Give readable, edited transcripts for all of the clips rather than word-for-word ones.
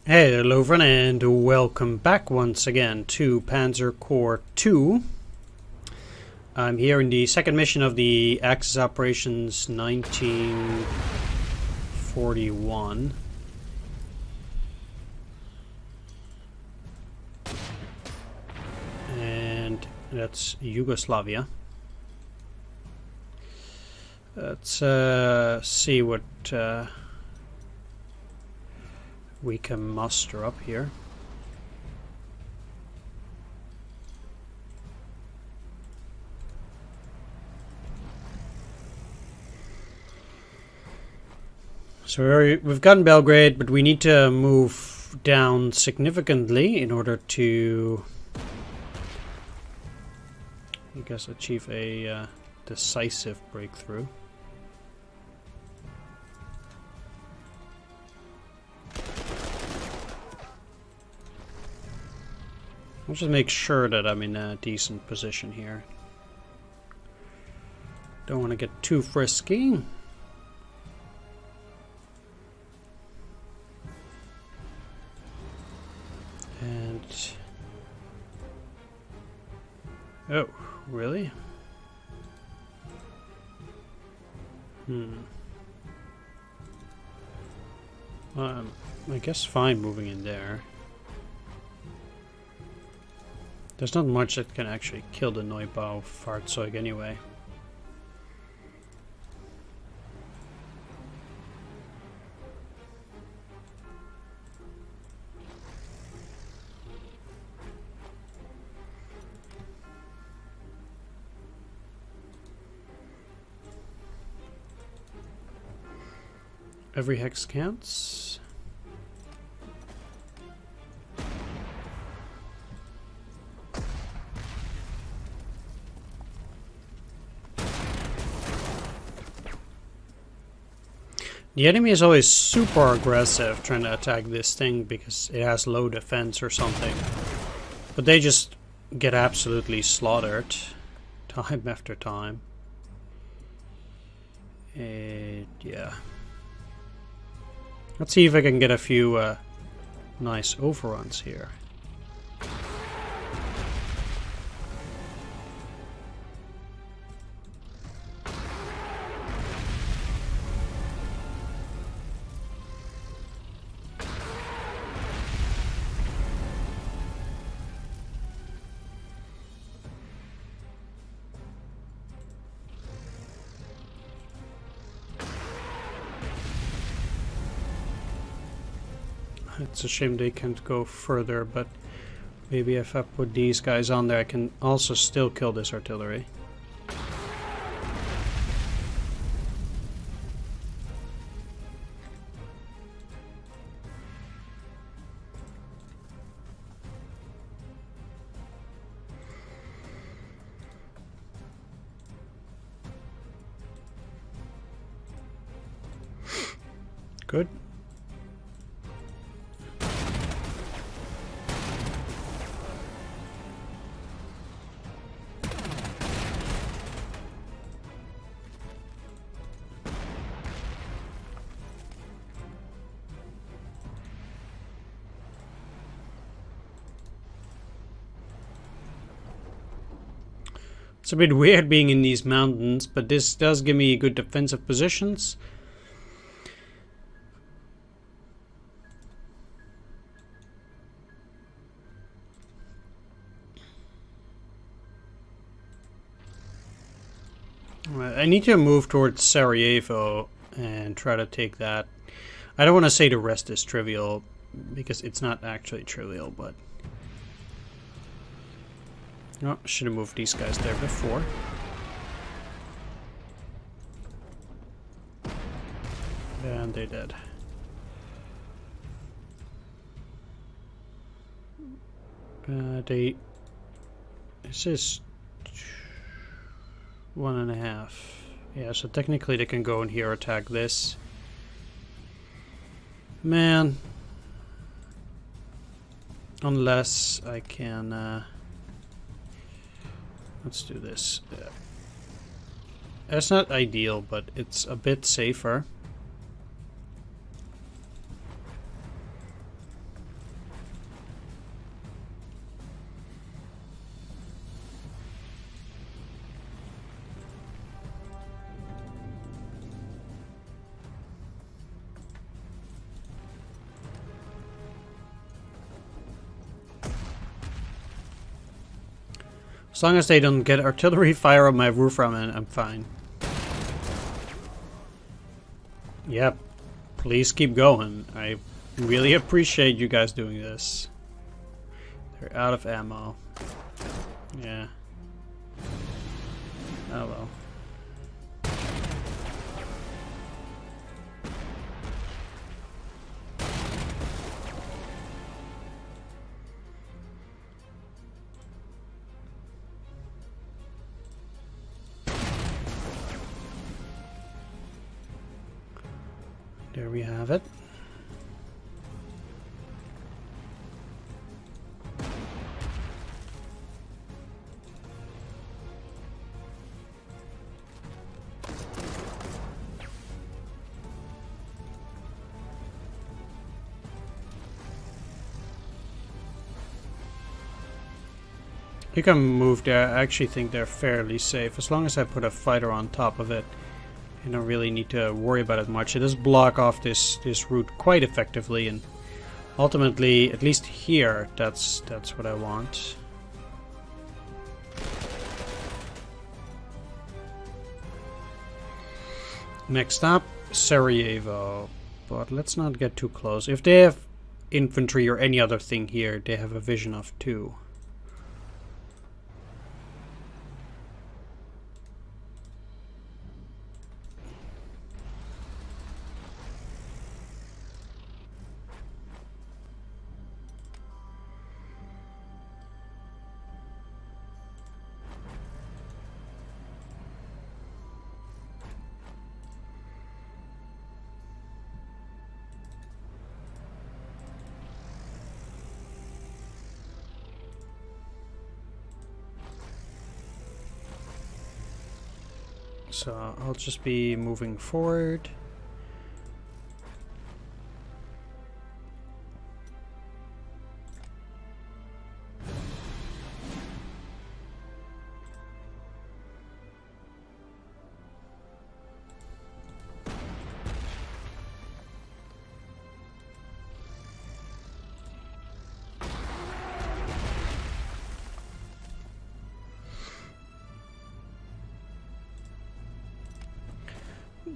Hey, hello everyone, and welcome back once again to Panzer Corps 2. I'm here in the second mission of the Axis Operations 1941. And that's Yugoslavia. Let's see what we can muster up here. So we've gotten Belgrade, but we need to move down significantly in order to, I guess, achieve a decisive breakthrough. I'll just make sure that I'm in a decent position here. Don't want to get too frisky. And... oh, really? I guess fine moving in there. There's not much that can actually kill the Neubau Fahrzeug anyway. Every hex counts. The enemy is always super aggressive trying to attack this thing because it has low defense or something. But they just get absolutely slaughtered time after time. Yeah. Let's see if I can get a few nice overruns here. It's a shame they can't go further, but maybe if I put these guys on there, I can also still kill this artillery. Good. It's a bit weird being in these mountains, but this does give me good defensive positions. I need to move towards Sarajevo and try to take that. I don't want to say the rest is trivial, because it's not actually trivial, but... oh, should have moved these guys there before. And they're dead. This is 1.5. Yeah, so technically they can go in here, attack this. Man. Unless I can... let's do this. That's not ideal, but it's a bit safer. As long as they don't get artillery fire on my roof, I'm fine. Yep. Please keep going. I really appreciate you guys doing this. They're out of ammo. Yeah. Oh well. There we have it. You can move there. I actually think they're fairly safe. As long as I put a fighter on top of it, you don't really need to worry about it much. It does block off this route quite effectively, and ultimately, at least here, that's what I want. Next up, Sarajevo. But let's not get too close. If they have infantry or any other thing here, they have a vision of 2. So I'll just be moving forward.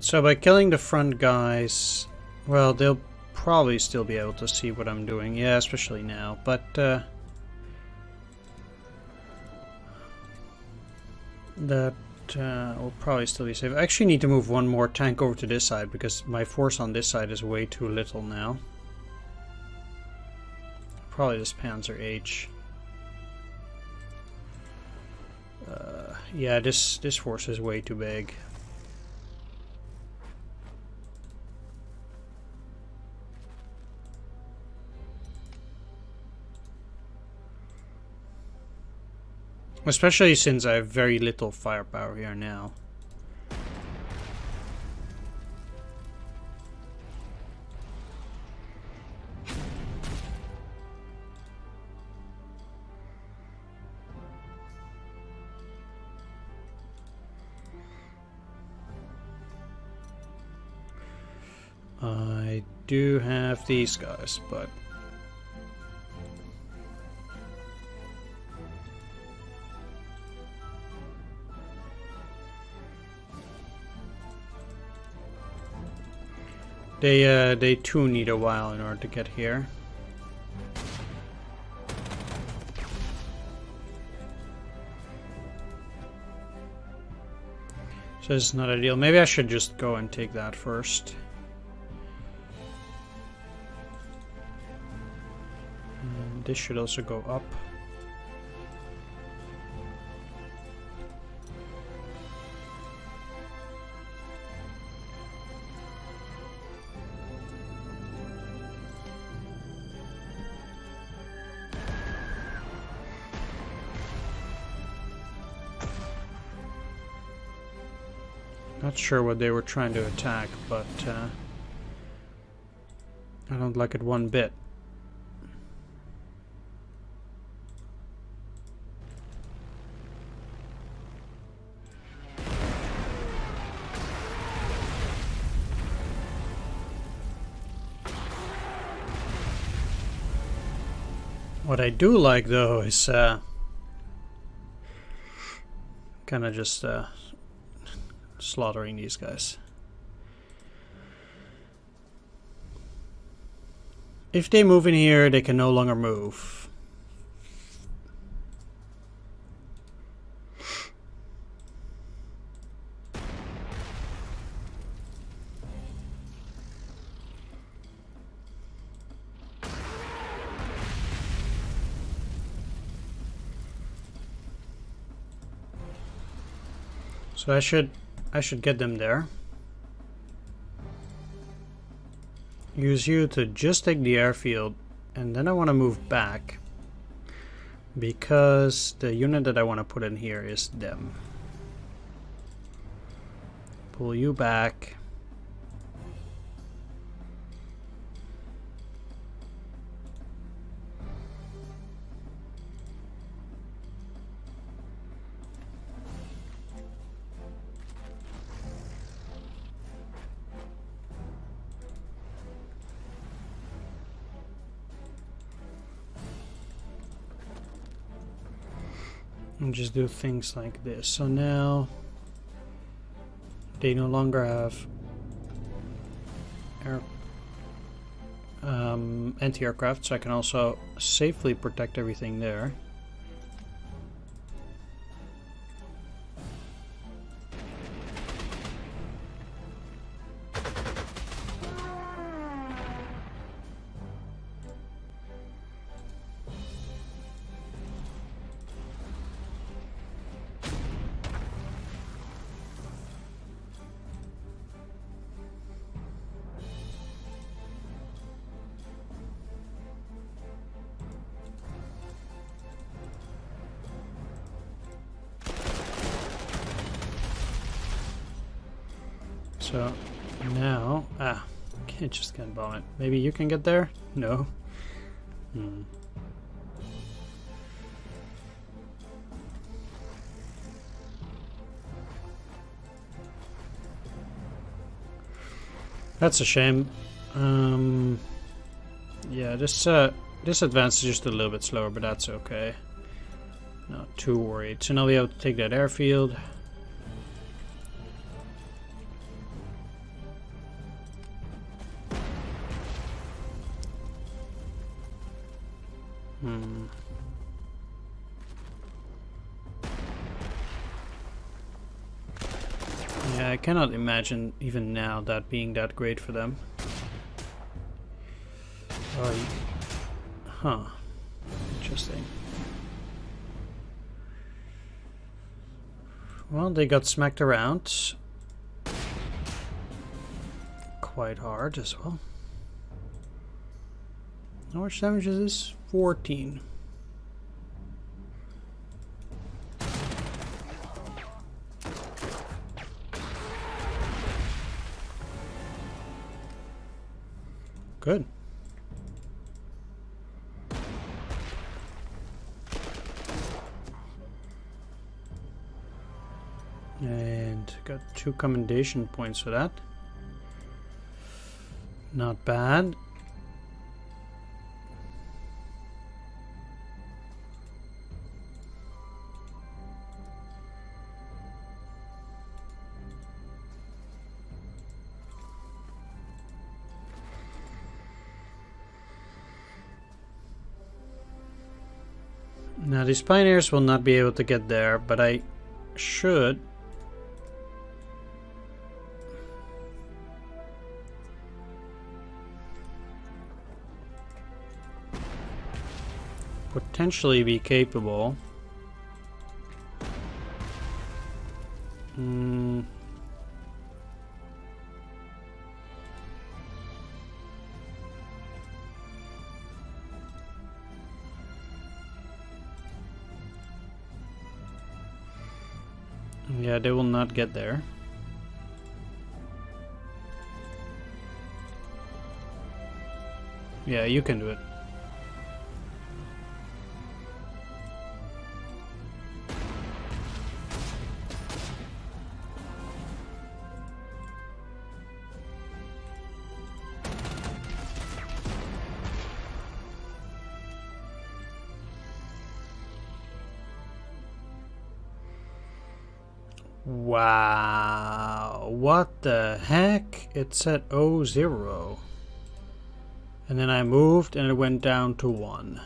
So by killing the front guys, well, they'll probably still be able to see what I'm doing. Yeah, especially now. But that will probably still be safe. I actually need to move one more tank over to this side because my force on this side is way too little now. Probably this Panzer H. Yeah, this force is way too big. Especially since I have very little firepower here now. I do have these guys, but they too need a while in order to get here. So it's not ideal. Maybe I should just go and take that first. And this should also go up. Not sure what they were trying to attack, but I don't like it one bit. What I do like though is kind of just slaughtering these guys. If they move in here, they can no longer move. So I should get them there. Use you to just take the airfield, and then I want to move back because the unit that I want to put in here is them. Pull you back. And just do things like this. So now they no longer have anti-aircraft, so I can also safely protect everything there. So now, can't just get bomb it. Maybe you can get there? No. That's a shame. Yeah, this advance is just a little bit slower, but that's okay. Not too worried. So now we have to take that airfield. Yeah, I cannot imagine even now that being that great for them. Huh. Interesting. Well, they got smacked around quite hard as well. How much damage is this? 14. Good. And got 2 commendation points for that. Not bad. Now these pioneers will not be able to get there, but I should potentially be capable. Yeah, they will not get there. Yeah, you can do it. Wow, what the heck? It said 0. And then I moved and it went down to 1.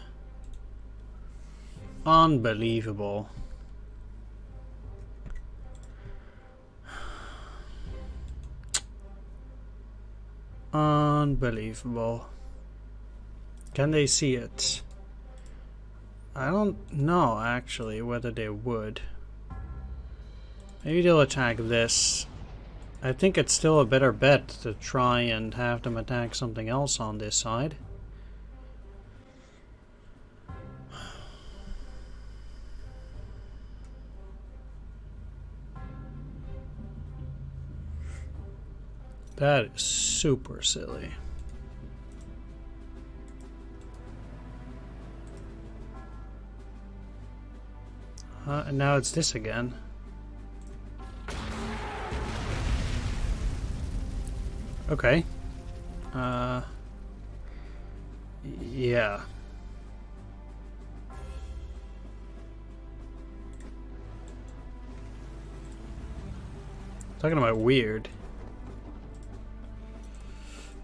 Unbelievable. Unbelievable. Can they see it? I don't know actually whether they would. Maybe they'll attack this. I think it's still a better bet to try and have them attack something else on this side. That is super silly. And now it's this again. Okay. Yeah. Talking about weird.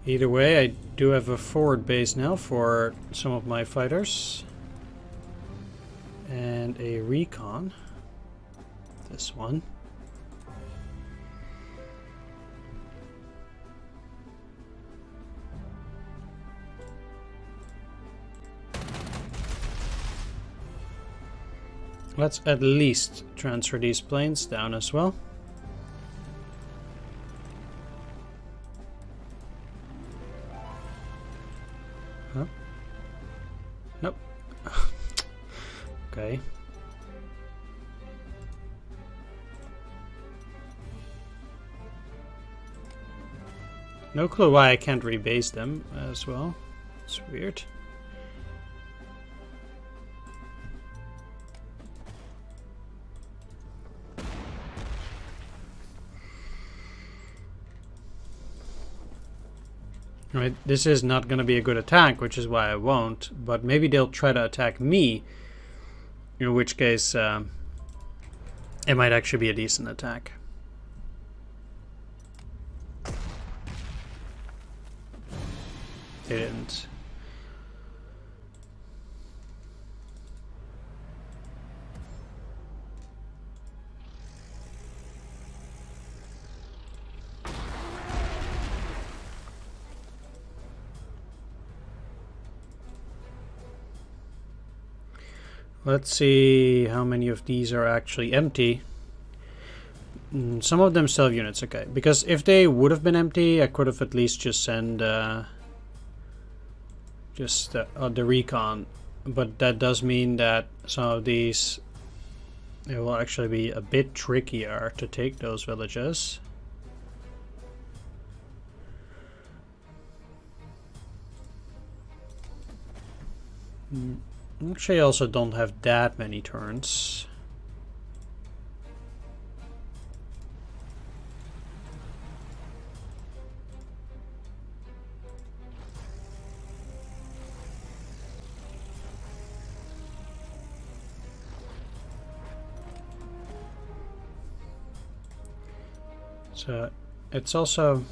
Either way, I do have a forward base now for some of my fighters. And a recon. This one. Let's at least transfer these planes down as well. Huh? Nope. Okay. No clue why I can't rebase them as well. It's weird. Right, this is not going to be a good attack, which is why I won't. But maybe they'll try to attack me, in which case it might actually be a decent attack. They didn't. Let's see how many of these are actually empty. Some of them still have units, okay. Because if they would have been empty, I could have at least just send the recon. But that does mean that some of these, it will actually be a bit trickier to take those villages. Actually, I also don't have that many turns. So, it's also...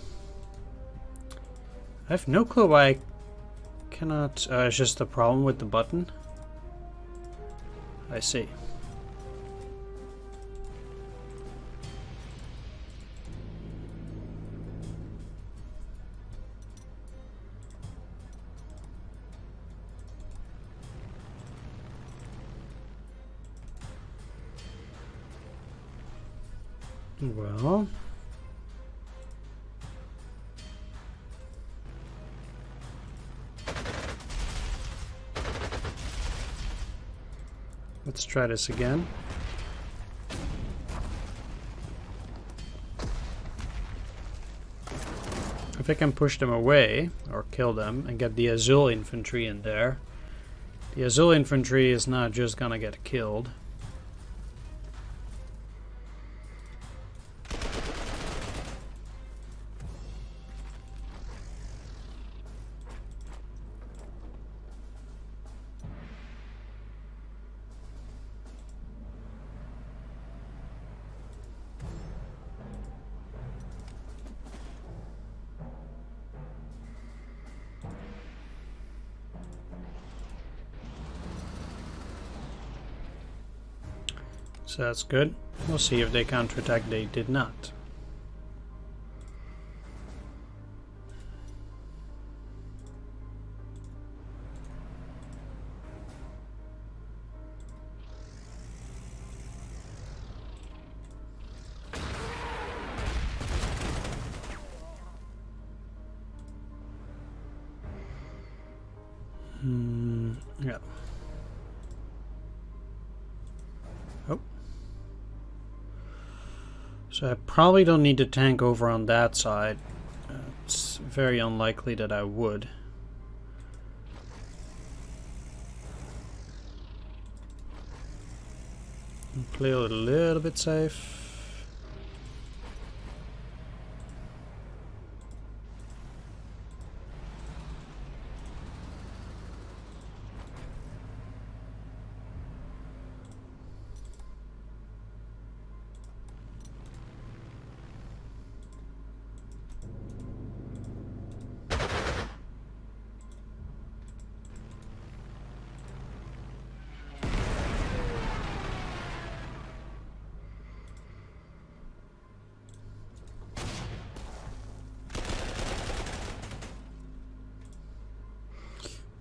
I have no clue why I cannot... it's just a problem with the button. I see. Well... let's try this again. If I can push them away, or kill them, and get the Azul infantry in there. The Azul infantry is not just gonna get killed. So that's good. We'll see if they counterattack. They did not. Yeah. Oh. So I probably don't need to tank over on that side. It's very unlikely that I would. Play a little bit safe.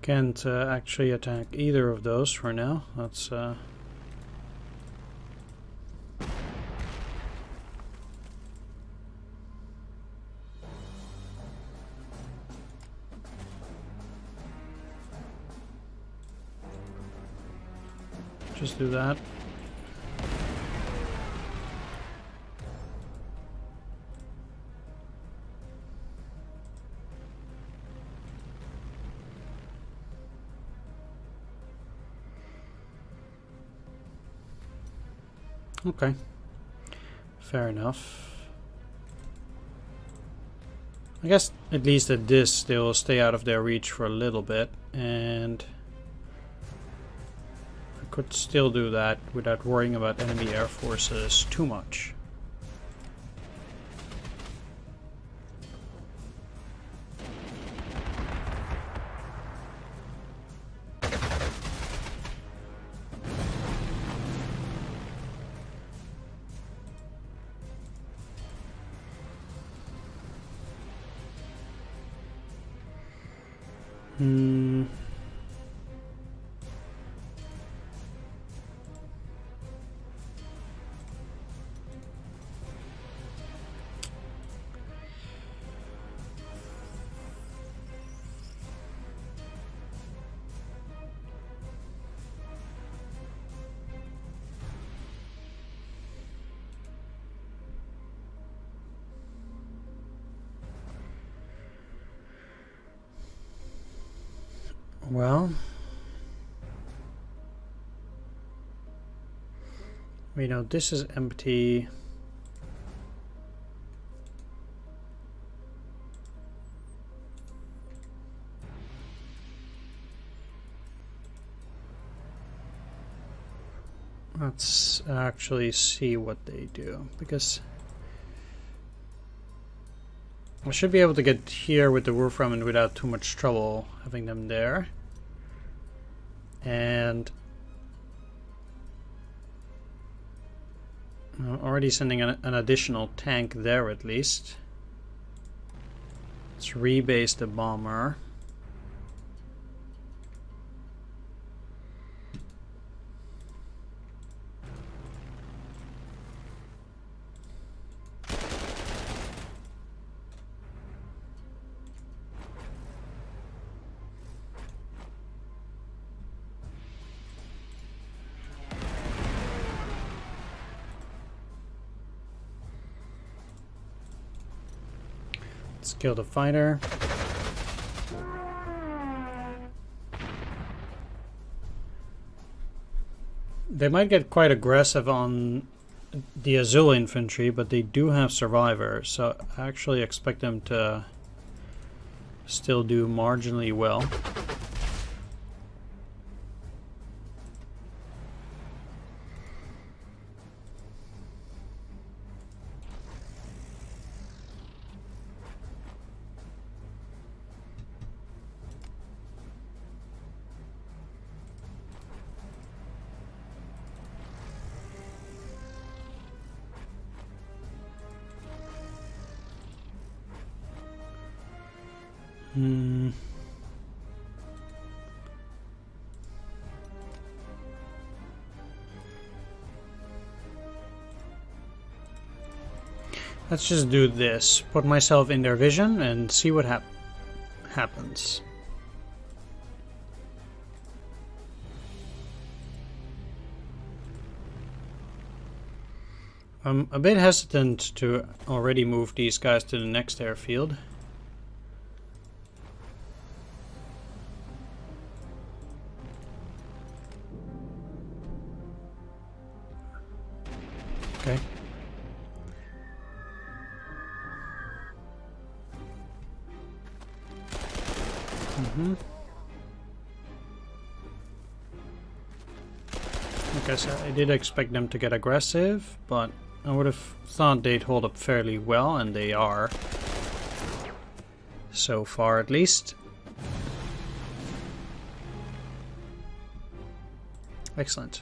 Can't actually attack either of those for now. That's just do that. Okay, fair enough. I guess at least at this they will stay out of their reach for a little bit, and I could still do that without worrying about enemy air forces too much. Well, we know this is empty. Let's actually see what they do, because I should be able to get here with the Wolfram without too much trouble having them there. And I'm already sending an additional tank there at least. Let's rebase the bomber. Let's kill the fighter. They might get quite aggressive on the Azul infantry, but they do have survivors, so I actually expect them to still do marginally well. Hmm. Let's just do this. Put myself in their vision and see what happens. I'm a bit hesitant to already move these guys to the next airfield. Okay. Like I said, I did expect them to get aggressive, but I would have thought they'd hold up fairly well, and they are. So far, at least. Excellent.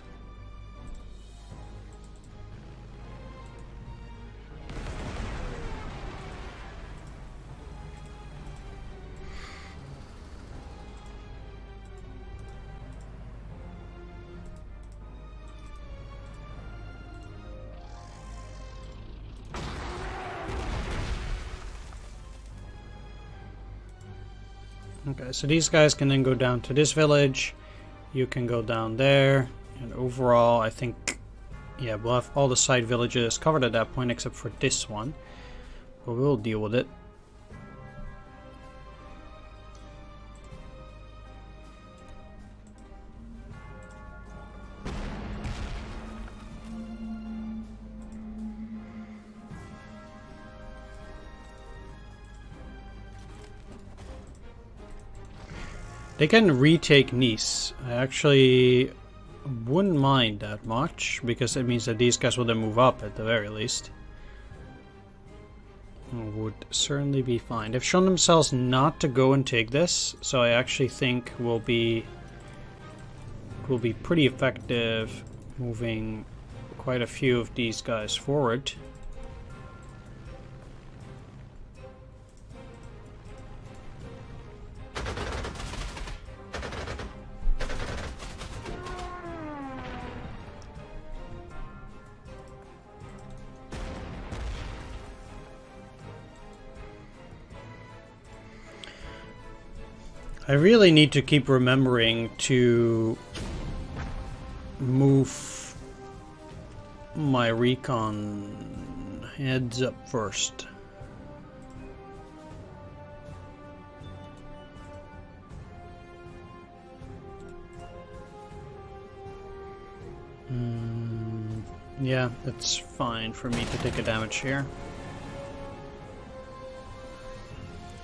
Okay, so these guys can then go down to this village. You can go down there. And overall, I think, yeah, we'll have all the side villages covered at that point, except for this one. But we'll deal with it. They can retake Nice. I actually wouldn't mind that much, because it means that these guys will then move up at the very least. Would certainly be fine. They've shown themselves not to go and take this, so I actually think will be pretty effective moving quite a few of these guys forward. I really need to keep remembering to move my recon heads up first. Yeah, that's fine for me to take a damage here.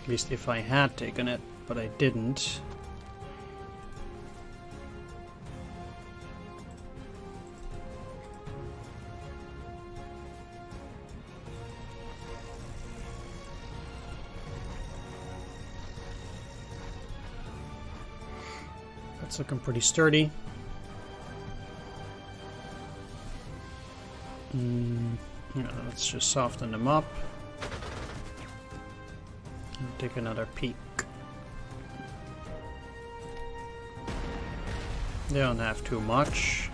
At least if I had taken it. But I didn't. That's looking pretty sturdy. Yeah, let's just soften them up. And take another peek. They don't have too much.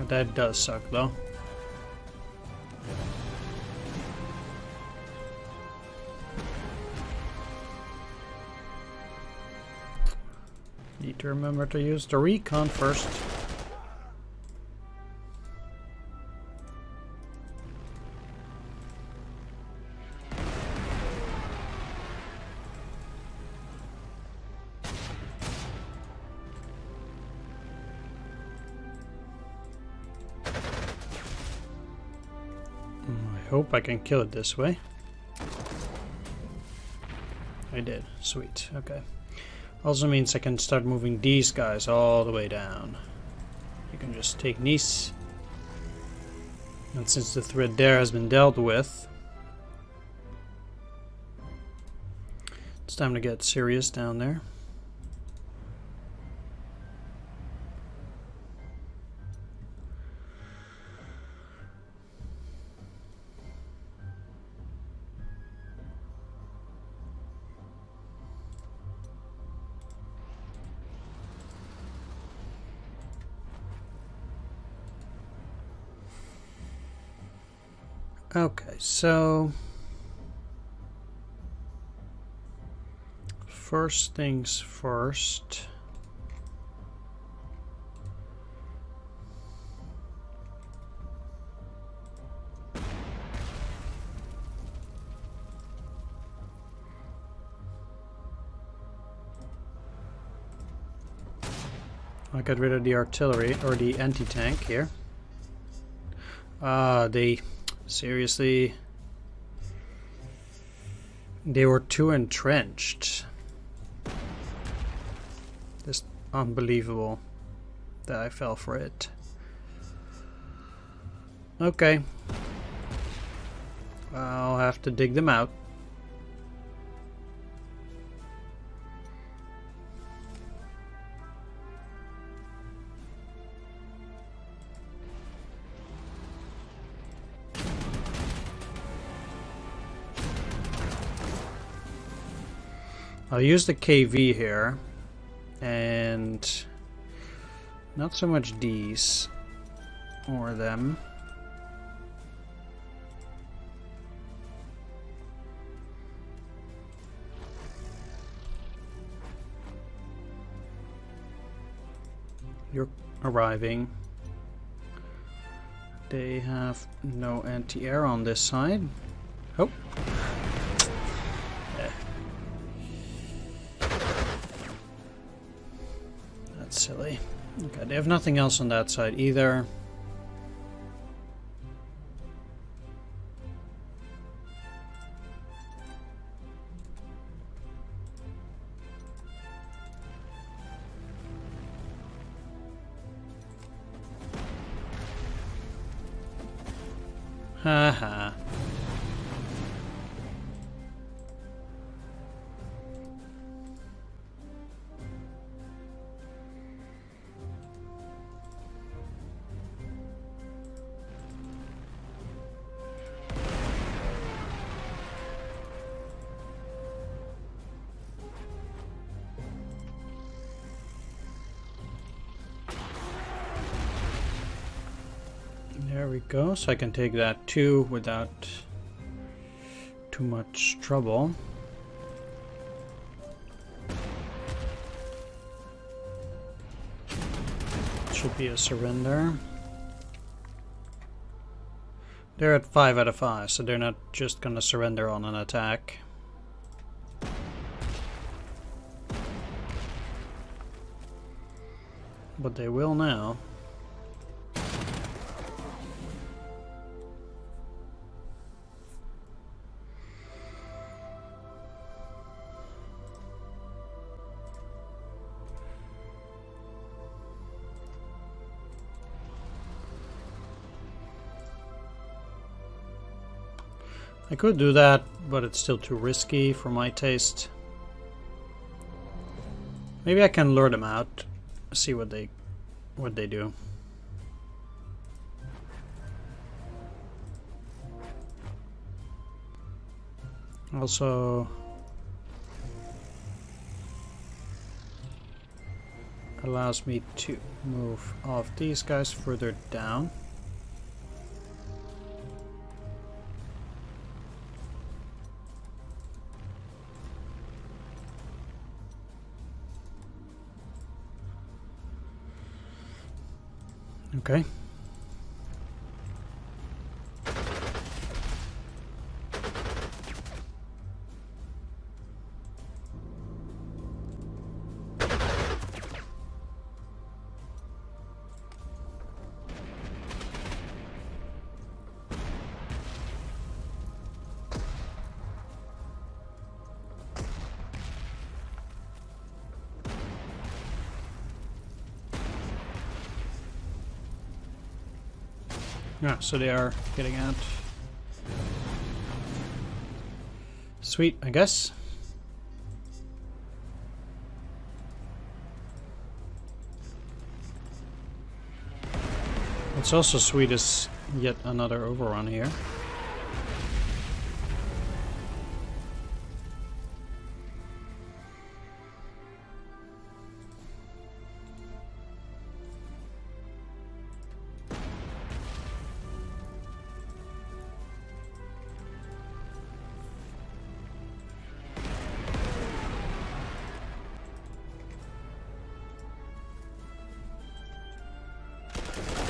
That does suck though. Need to remember to use the recon first. Hope I can kill it this way. I did. Sweet. Okay. Also means I can start moving these guys all the way down. You can just take Nice. And since the threat there has been dealt with, it's time to get serious down there. Okay, so first things first. I got rid of the artillery, or the anti-tank here. They... seriously... they were too entrenched. Just unbelievable that I fell for it. Okay. I'll have to dig them out. I'll use the KV here, and not so much these or them. You're arriving. They have no anti-air on this side. Oh. Silly. Okay, they have nothing else on that side either. Haha. There we go, so I can take that too without too much trouble. Should be a surrender. They're at 5 out of 5, so they're not just gonna surrender on an attack. But they will now. I could do that, but it's still too risky for my taste. Maybe I can lure them out, see what they do. Also allows me to move off these guys further down. Okay. Yeah, so they are getting out. Sweet, I guess. What's also sweet is yet another overrun here.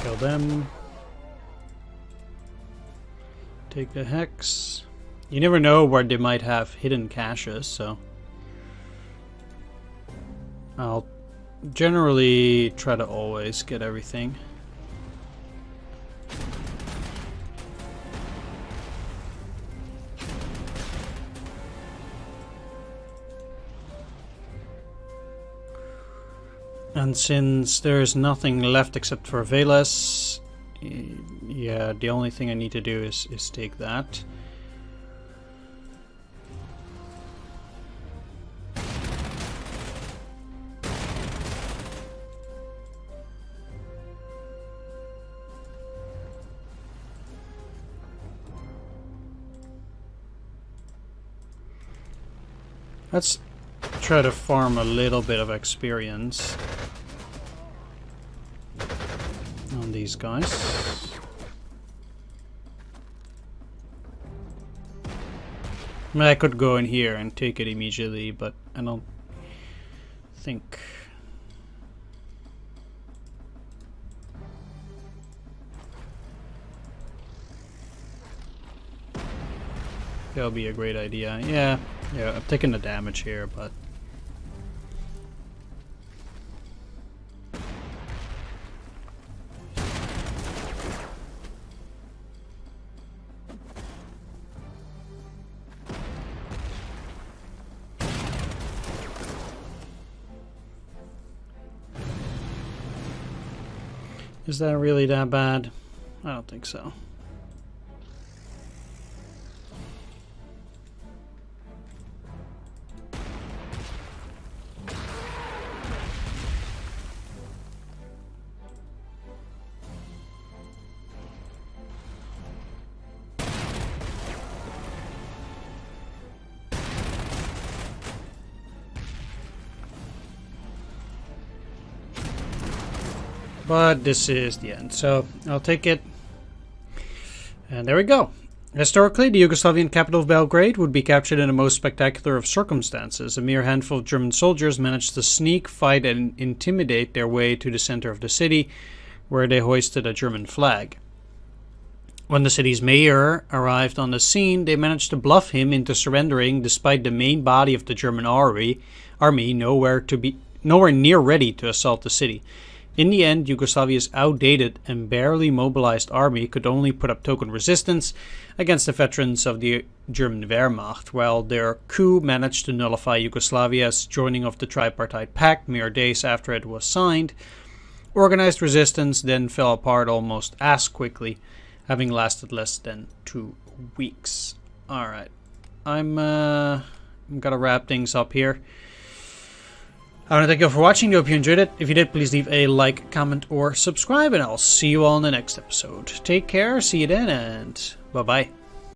Kill them. Take the hex. You never know where they might have hidden caches, so I'll generally try to always get everything. And since there's nothing left except for Veles, yeah, the only thing I need to do is take that. Let's try to farm a little bit of experience on these guys. I mean, I could go in here and take it immediately, but I don't think... that'll be a great idea. Yeah, I'm taking the damage here, but... is that really that bad? I don't think so. But this is the end, so I'll take it. And there we go. Historically, the Yugoslavian capital of Belgrade would be captured in the most spectacular of circumstances. A mere handful of German soldiers managed to sneak, fight, and intimidate their way to the center of the city, where they hoisted a German flag. When the city's mayor arrived on the scene, they managed to bluff him into surrendering, despite the main body of the German army nowhere near ready to assault the city. In the end, Yugoslavia's outdated and barely mobilized army could only put up token resistance against the veterans of the German Wehrmacht, while their coup managed to nullify Yugoslavia's joining of the Tripartite Pact mere days after it was signed. Organized resistance then fell apart almost as quickly, having lasted less than 2 weeks. Alright, I'm gonna wrap things up here. I want to thank you all for watching. I hope you enjoyed it. If you did, please leave a like, comment, or subscribe, and I'll see you all in the next episode. Take care, see you then, and bye-bye.